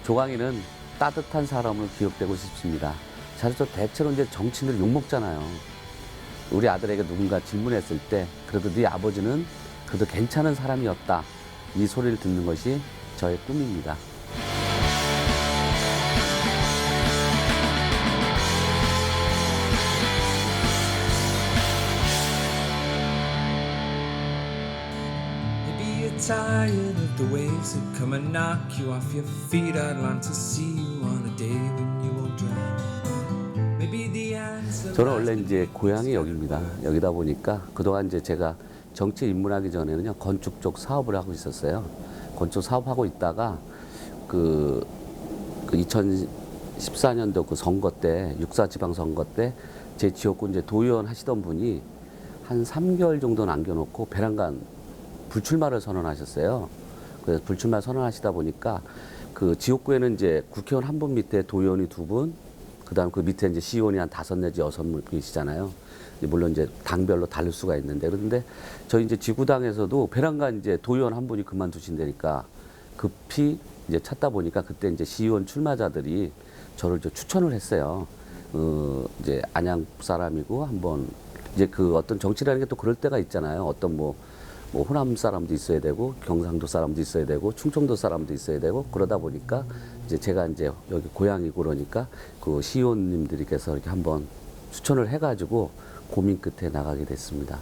조광희는 따뜻한 사람으로 기억되고 싶습니다. 사실 대체로 이제 정치인들이 욕먹잖아요. 우리 아들에게 누군가 질문했을 때 그래도 네 아버지는 그래도 괜찮은 사람이었다. 이 소리를 듣는 것이 저의 꿈입니다. Tired of the waves that come and knock you off your feet. I'd long to see you on a day when you won't drown. Maybe the answer. 저는 원래 이제 고향이 여기입니다. 여기다 보니까 그동안 이제 제가 정치에 입문하기 전에는요 건축 쪽 사업을 하고 있었어요. 건축 사업하고 있다가 그 2014년도 그 선거 때 6.4 지방선거 때 제 지역구 이제 도의원 하시던 분이 한 3개월 정도 남겨놓고 배란간 불출마를 선언하셨어요. 그래서 불출마 선언하시다 보니까 그 지역구에는 이제 국회의원 한 분 밑에 도의원이 두 분, 그다음 그 밑에 이제 시의원이 한 5 내지 6분 계시잖아요. 물론 이제 당별로 다를 수가 있는데 그런데 저희 이제 지구당에서도 배란간 이제 도의원 한 분이 그만두신다니까 급히 이제 찾다 보니까 그때 이제 시의원 출마자들이 저를 이제 추천을 했어요. 이제 안양 사람이고 한번 이제 그 어떤 정치라는 게 또 그럴 때가 있잖아요. 어떤 뭐 호남 사람도 있어야 되고 경상도 사람도 있어야 되고 충청도 사람도 있어야 되고 그러다 보니까 이제 제가 이제 여기 고향이고 그러니까 그 시의원님들께서 이렇게 한번 추천을 해가지고 고민 끝에 나가게 됐습니다.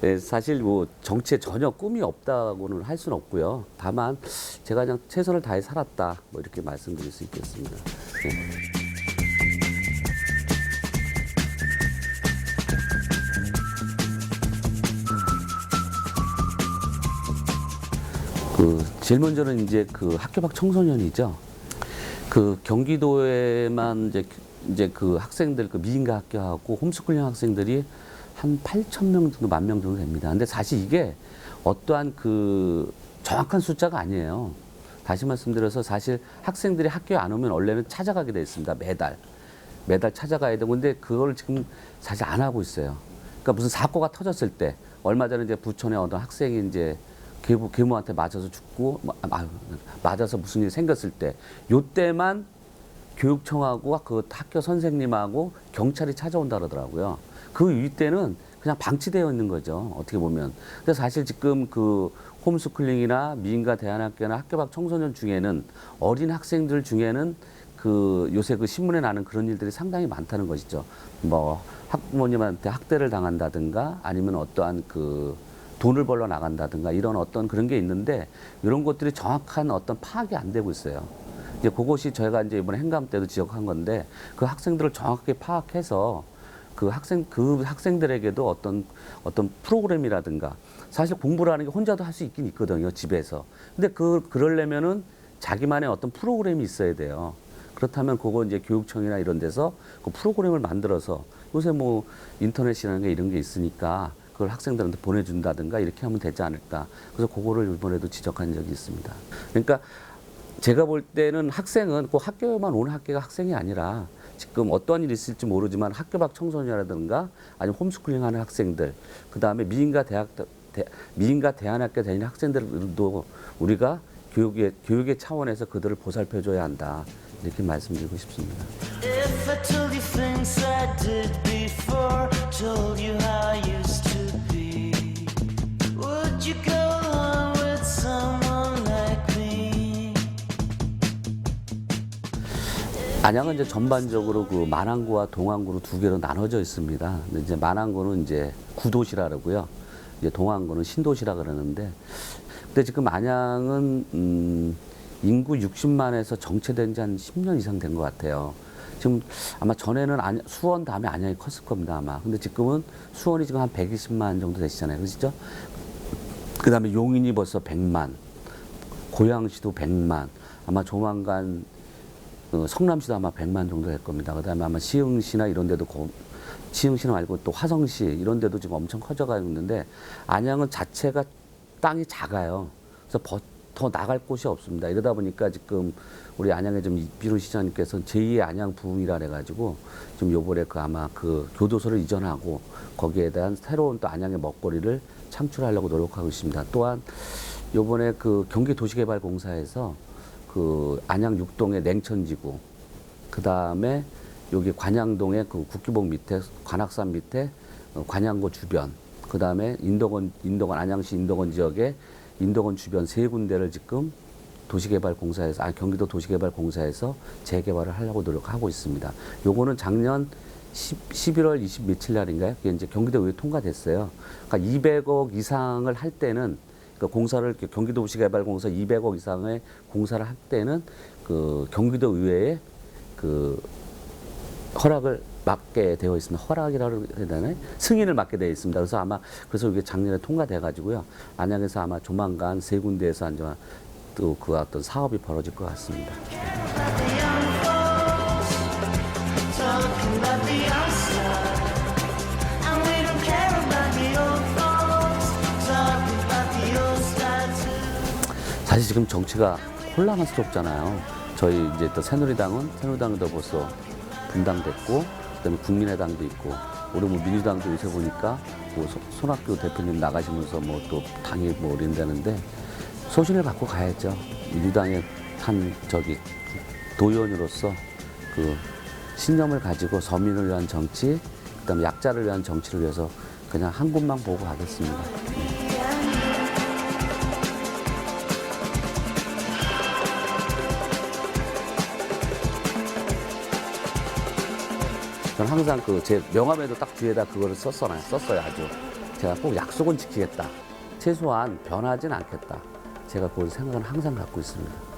예, 사실 뭐 정치에 전혀 꿈이 없다고는 할 수는 없고요. 다만 제가 그냥 최선을 다해 살았다 뭐 이렇게 말씀드릴 수 있겠습니다. 예. 제일 먼저는 이제 그 학교 밖 청소년이죠. 그 경기도에만 이제 그 학생들 그 미인가 학교하고 홈스쿨링 학생들이 한 8,000명 정도 10,000명 정도 됩니다. 근데 사실 이게 어떠한 그 정확한 숫자가 아니에요. 다시 말씀드려서 사실 학생들이 학교에 안 오면 원래는 찾아가게 돼 있습니다. 매달 찾아가야 되고 근데 그걸 지금 사실 안 하고 있어요. 그러니까 무슨 사고가 터졌을 때 얼마 전에 이제 부천에 어떤 학생이 이제 계모한테 맞아서 죽고 맞아서 무슨 일이 생겼을 때 요때만 교육청하고 그 학교 선생님하고 경찰이 찾아온다 그러더라고요. 그 이때는 그냥 방치되어 있는 거죠. 어떻게 보면. 근데 사실 지금 그 홈스쿨링이나 미인가 대안학교나 학교 밖 청소년 중에는 어린 학생들 중에는 그 요새 그 신문에 나는 그런 일들이 상당히 많다는 것이죠. 뭐 학부모님한테 학대를 당한다든가 아니면 어떠한 그 돈을 벌러 나간다든가 이런 어떤 그런 게 있는데 이런 것들이 정확한 어떤 파악이 안 되고 있어요. 이제 그것이 저희가 이제 이번에 행감 때도 지적한 건데 그 학생들을 정확하게 파악해서 그 학생들에게도 어떤 프로그램이라든가 사실 공부라는 게 혼자도 할 수 있긴 있거든요, 집에서. 근데 그러려면은 자기만의 어떤 프로그램이 있어야 돼요. 그렇다면 그거 이제 교육청이나 이런 데서 그 프로그램을 만들어서 요새 뭐 인터넷이라는 게 이런 게 있으니까 그걸 학생들한테 보내준다든가 이렇게 하면 되지 않을까. 그래서 그거를 이번에도 지적한 적이 있습니다. 그러니까 제가 볼 때는 학생은 꼭 학교에만 오는 학교가 학생이 아니라 지금 어떠한 일이 있을지 모르지만 학교 밖 청소년이라든가 아니면 홈스쿨링 하는 학생들, 그 다음에 미인가 대안학교 다니는 학생들도 우리가 교육의 차원에서 그들을 보살펴줘야 한다. 이렇게 말씀드리고 싶습니다. If I told you things I did before, told you how I used to be, would you go on with someone like me? 안양은 이제 전반적으로 그 만안구와 동안구로 두 개로 나눠져 있습니다. 근데 이제 만안구는 이제 구도시라 그러고요. 이제 동안구는 신도시라 그러는데, 근데 지금 안양은 인구 60만에서 정체된 지 한 10년 이상 된 것 같아요. 지금 아마 전에는 수원 다음에 안양이 컸을 겁니다, 아마. 근데 지금은 수원이 지금 한 120만 정도 되시잖아요. 그렇죠? 그 다음에 용인이 벌써 100만, 고양시도 100만, 아마 조만간 성남시도 아마 100만 정도 될 겁니다. 그 다음에 아마 시흥시나 이런 데도, 시흥시 말고 또 화성시 이런 데도 지금 엄청 커져가고 있는데 안양은 자체가 땅이 작아요. 그래서 더 나갈 곳이 없습니다. 이러다 보니까 지금 우리 안양의 좀 이비론 시장님께서는 제2의 안양 부흥이라 해가지고 좀 요번에 그 아마 그 교도소를 이전하고 거기에 대한 새로운 또 안양의 먹거리를 창출하려고 노력하고 있습니다. 또한 요번에 그 경기도시개발공사에서 그 안양 육동의 냉천지구, 그 다음에 여기 관양동의 그 국기봉 밑에 관악산 밑에 관양고 주변, 그 다음에 인덕원 안양시 인덕원 지역의 인덕원 주변 세 군데를 지금 도시개발공사에서 경기도 도시개발공사에서 재개발을 하려고 노력하고 있습니다. 요거는 작년 11월 20 며칠 날인가요? 그게 이제 경기도의회 통과됐어요. 그러니까 200억 이상을 할 때는 그 공사를 경기도시개발공사 200억 이상의 공사를 할 때는 그 경기도의회에 그 허락을 받게 되어 있습니다. 허락이라고 해야 되나요? 승인을 받게 되어 있습니다. 그래서 아마 그래서 이게 작년에 통과돼 가지고요. 안양에서 아마 조만간 세 군데에서 아마 또 그 어떤 사업이 벌어질 것 같습니다. Talking about the outside, and we don't care about the old folks. Talking about the old style too. 사실 지금 정치가 혼란스럽잖아요. 저희 이제 또 새누리당도 벌써 분당됐고, 그다음에 국민의당도 있고, 우리 뭐 민주당도 요새 보니까 뭐 손학규 대표님 나가시면서 뭐 또 당이 뭐 이런다는데 소신을 갖고 가야죠. 민주당의 한 도의원으로서 그 신념을 가지고 서민을 위한 정치, 그다음에 약자를 위한 정치를 위해서 그냥 한 곳만 보고 가겠습니다. 저는 항상 그 제 명함에도 딱 뒤에다 그거를 썼어요. 아주. 제가 꼭 약속은 지키겠다. 최소한 변하진 않겠다. 제가 그런 생각은 항상 갖고 있습니다.